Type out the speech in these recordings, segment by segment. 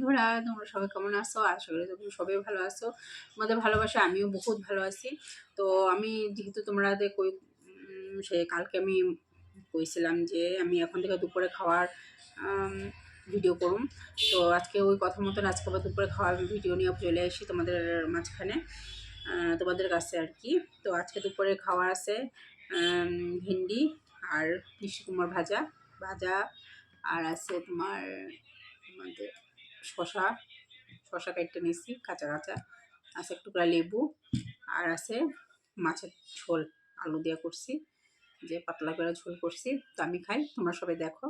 বন্ধুরা, তোমরা সবাই কেমন আছো? আশা করি তোমরা সবাই ভালো আছো। তোমাদের ভালোবাসা আমিও বহুত ভালো আছি। তো আমি যেহেতু তোমাদের সে কালকে আমি কইছিলাম যে আমি এখন থেকে দুপুরে খাওয়ার ভিডিও করুম। তো আজকে ওই কথা মতন আজকে আবার দুপুরে খাওয়ার ভিডিও নিয়ে চলে আসি তোমাদের মাঝখানে, তোমাদের কাছে আর কি। তো আজকে দুপুরে খাওয়া আছে ভিন্ডি আর মিষ্টি কুমড় ভাজা ভাজা, আর আছে তোমাদের শশা শশা কাটতে নিয়েছি কাঁচা কাঁচা, আছে একটু লেবু, আর আছে মাছের ঝোল আলু দিয়ে করছি, যে পাতলা করে ঝোল করছি। তো আমি খাই, তোমরা সবাই দেখো।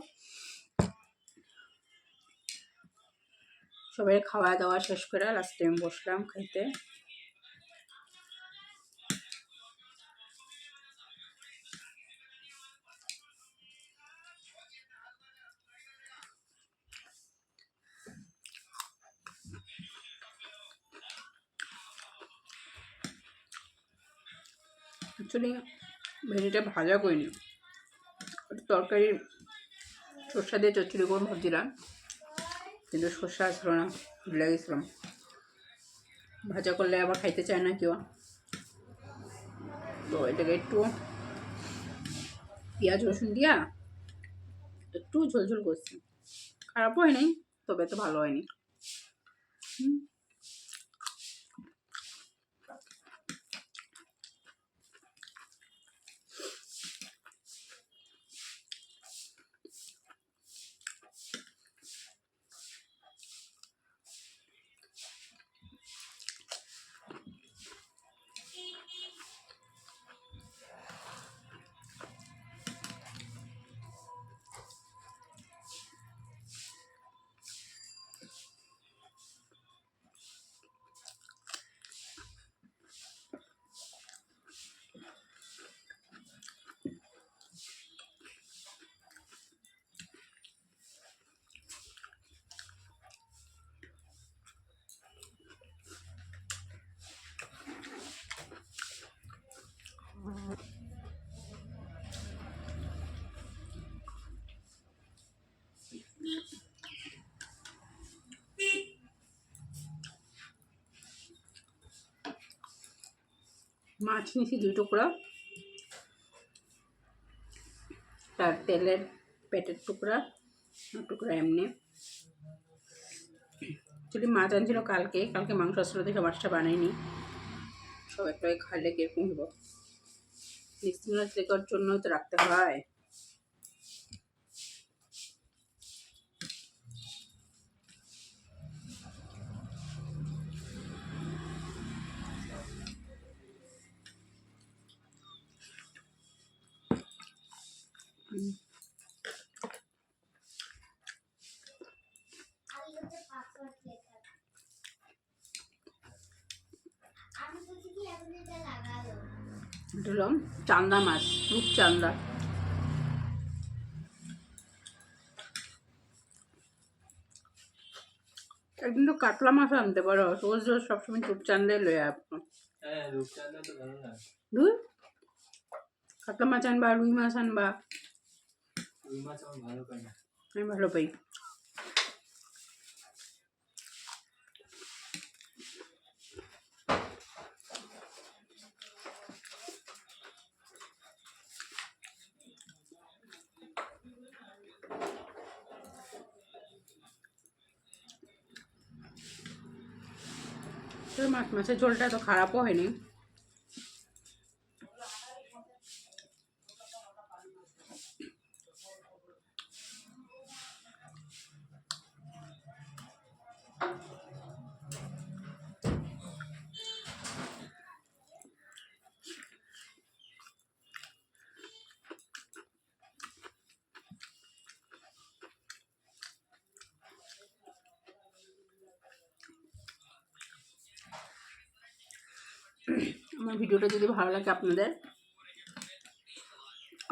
সবাই খাওয়া দাওয়া শেষ করে লাস্ট টাইম বসলাম খাইতে। অ্যাকচুয়ালি ভেজিটা ভাজা করিনি, তরকারি সর্ষা দিয়ে চচ্চড়ি করে ভাবছিলাম, কিন্তু সর্ষা ছিল না, ভুলে গেছিলাম। ভাজা করলে আবার খাইতে চায় না কেউ, তো এটাকে একটু পেঁয়াজ রসুন দিয়া একটু ঝোল ঝোল করছি। খারাপও হয়নি, তবে তো ভালো হয়নি। মাছ নিয়েছি 2 টুকরা, তার তেলের পেটের টুকরা টুকরা এমনি। যদি মাছ আনছিল কালকে মাংস আসলে দেখে মাছটা বানাইনি, সব একটা খাইলে কিরকম হবো। নেক্সট মাছ দেখার জন্য তো রাখতে হয়। এটা হলো চান্দা মাছ, রূপচান্দা। একদিন তো কাতলা মাছ আনতে পারো, রোজ রোজ সবসময় রূপচান্দাই লয়ে আসবো। কাতলা মাছ আনবা, রুই মাছ আনবা। আমি ভালো পাই। মাছের ঝোলটা তো খারাপও হয়নি। আমার ভিডিওটা যদি ভালো লাগে আপনাদের,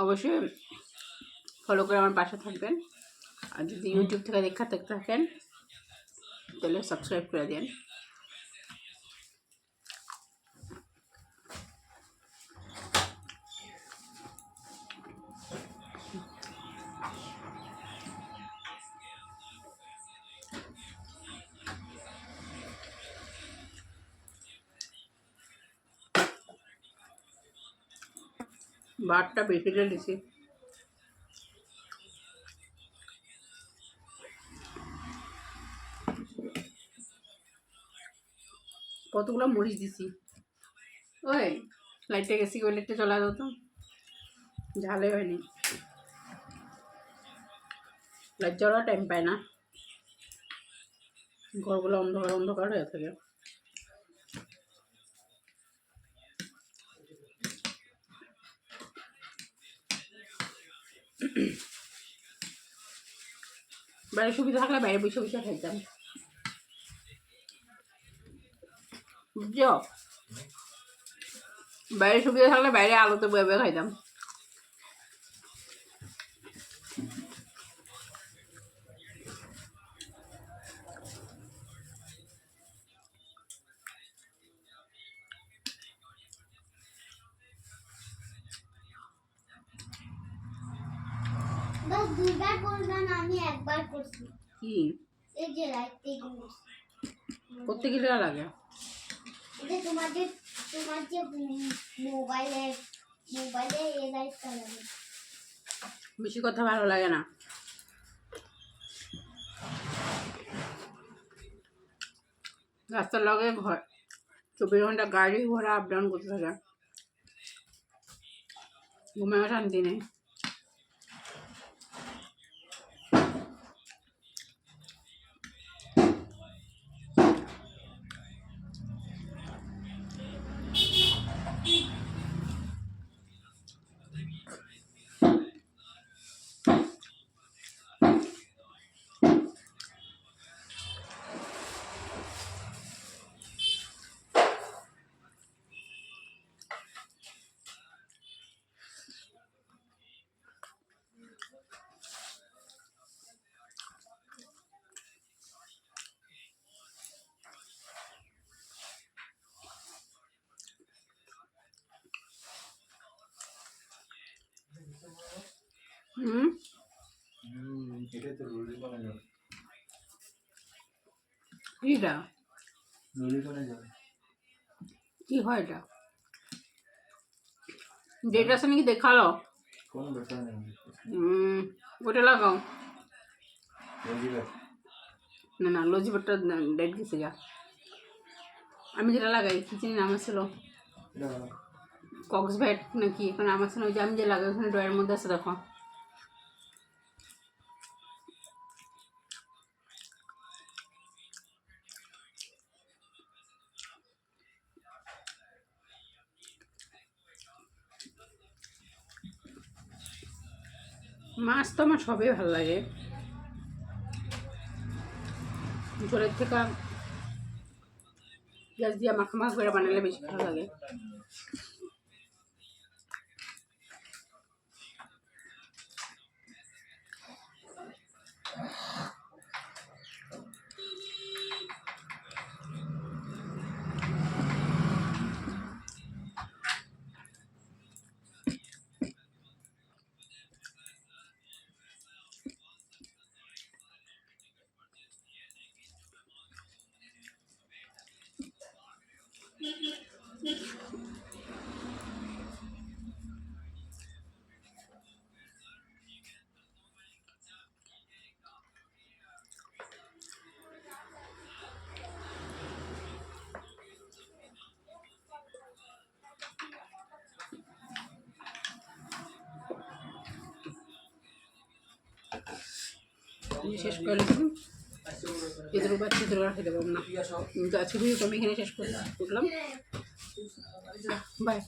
অবশ্যই ফলো করে আমার পাশে থাকবেন। আর যদি ইউটিউব থেকে দেখতে থাকেন তাহলে সাবস্ক্রাইব করে দিন। ভাতটা বেশি দিয়েছি। কতগুলো মরিচ দিছি। ওই লাইটটা গেছি, ওই লাইটটা চলা যেত, ঝালে হয়নি। লাইট জ্বলা টাইম পায় না, ঘরগুলো অন্ধকার অন্ধকার হয়ে থাকে। বাইরে সুবিধা থাকলে বাইরে বসে বসে খাইতাম, বুঝছো? বাইরে সুবিধা থাকলে বাইরে আলোতে বয়ে বয়ে খাইতাম। দুইবার করলাম, আমি একবার করছি। কি এই যে লাইটে করতে কি লাগে? এটা তোমার যে মোবাইলে এই লাইটটা লাগে। বেশি কথা ভালো লাগে না। রাস্তার লগে ঘর, 24 ঘন্টা গাড়ি ঘোড়া আপ ডাউন করতে থাকে, ঘুমেও শান্তি নেই। এটা তো রোডে করা যাবে। এটা রোডে করা যাবে। কি হয় এটা? ডেট আছে নাকি দেখালো? কোনো ব্যাপার নেই। ওটা লাগাও। রোজগার না না, লজিবারটা ডেট গেছে যা। আমি যেটা লাগাই কি চিনি নাম ছিল, কক্সভ্যাট নাকি, এখন আমার ছিল ওই যে আমি যে লাগাই ওখানে ড্রয়ের মধ্যে আছে, দেখো। মাছ তো আমার সবই ভালো লাগে, ঝোলের থেকে পেঁয়াজ দিয়ে মাখা মাখা করে বানালে বেশি ভালো লাগে। শেষ করে লিখুন, চিত্র বা চিত্র খেতে পারবো না, কিন্তু আজকে ভিডিওটা আমি এখানে শেষ করলাম। বাই।